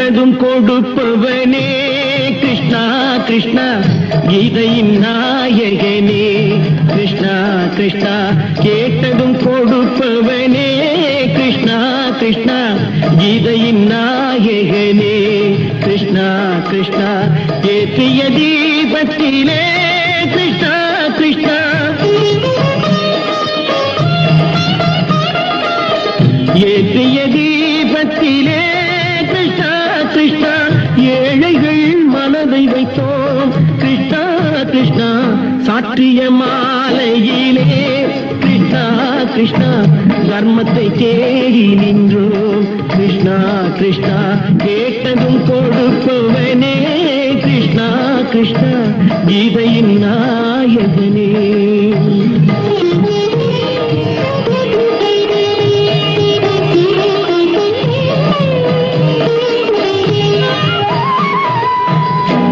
கேட்டதும் கொடுப்பவனே கிருஷ்ணா கிருஷ்ணா கீதையின் நாயகனே கிருஷ்ணா கிருஷ்ணா கேட்டதும் கொடுப்பவனே கிருஷ்ணா கிருஷ்ணா கீதையின் நாயகனே கிருஷ்ணா கிருஷ்ணா ஏற்றிய தீபத்திலே கிருஷ்ணா கிருஷ்ணா ஏற்றிய தீபத்திலே கிருஷ்ணா கிருஷ்ணா ஏழைகள் மனதை வைத்தோம் கிருஷ்ணா கிருஷ்ணா சாற்றிய மாலையிலே கிருஷ்ணா கிருஷ்ணா தர்மத்தை தேடி நின்றோம் கிருஷ்ணா கிருஷ்ணா கேட்டதும் கொடுப்பவனே கிருஷ்ணா கிருஷ்ணா கீதையின் நாயகனே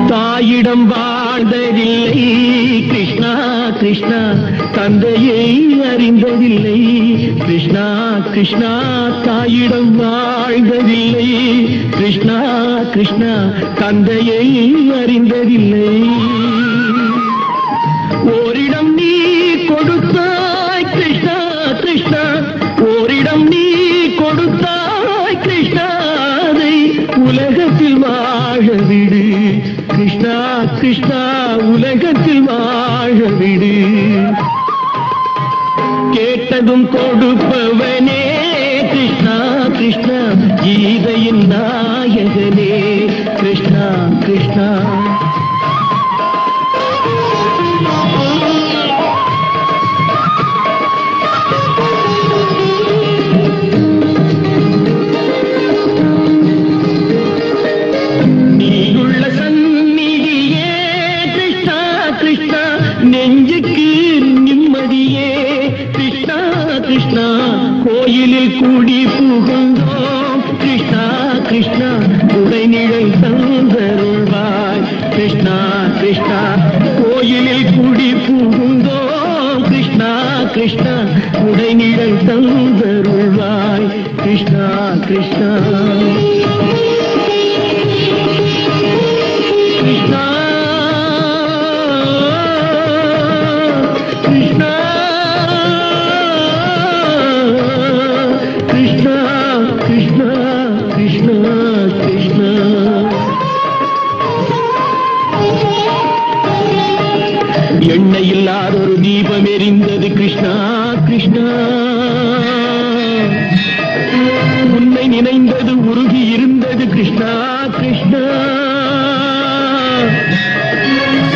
தாயிடம் வாழ்ந்ததில்லை கிருஷ்ணா கிருஷ்ணா தந்தையை அறிந்ததில்லை கிருஷ்ணா கிருஷ்ணா தாயிடம் வாழ்ந்ததில்லை கிருஷ்ணா கிருஷ்ணா தந்தையை அறிந்ததில்லை ஓரிடம் நீ கொடுத்தாய் கிருஷ்ணா கிருஷ்ணா ஓரிடம் நீ கொடுத்தாய் கிருஷ்ணா அதை உலகத்தில் வாழ விடு கிருஷ்ணா கிருஷ்ணா உலகத்தில் வாழ விடு கேட்டதும் கொடுப்பவனே கிருஷ்ணா கிருஷ்ணா கீதையின் நாயகனே கிருஷ்ணா கிருஷ்ணா நெஞ்சுக்கு நிம்மதியே கிருஷ்ணா கிருஷ்ணா கோயிலில் கூடி புகுந்தோம் கிருஷ்ணா கிருஷ்ணா உடைநிழல் தந்தருள்வாய் கிருஷ்ணா கிருஷ்ணா கோயிலில் கூடி புகுந்தோம் கிருஷ்ணா கிருஷ்ணா உடைநிழல் தந்தருள்வாய் கிருஷ்ணா கிருஷ்ணா கிருஷ்ணா கிருஷ்ணா கிருஷ்ணா கிருஷ்ணா கிருஷ்ணா எண்ணெய் இல்லாத ஒரு தீபம் எரிந்தது கிருஷ்ணா கிருஷ்ணா உன்னை நினைந்தது உருகி இருந்தது கிருஷ்ணா கிருஷ்ணா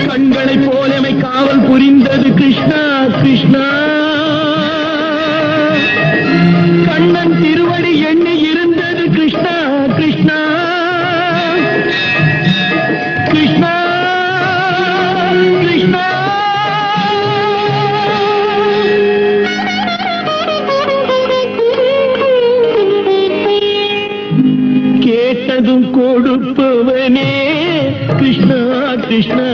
கண்களை போலமை காவல் புரிந்தது கிருஷ்ணா கிருஷ்ணா கண்ணன் திருவடி எண்ணி இருந்தது கிருஷ்ணா கிருஷ்ணா கிருஷ்ணா கிருஷ்ணா கேட்டதும் கொடுப்பவனே கிருஷ்ணா கிருஷ்ணா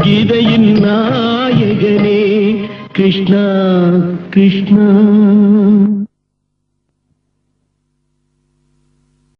கீதையின் நாயகனே கிருஷ்ணா கிருஷ்ணா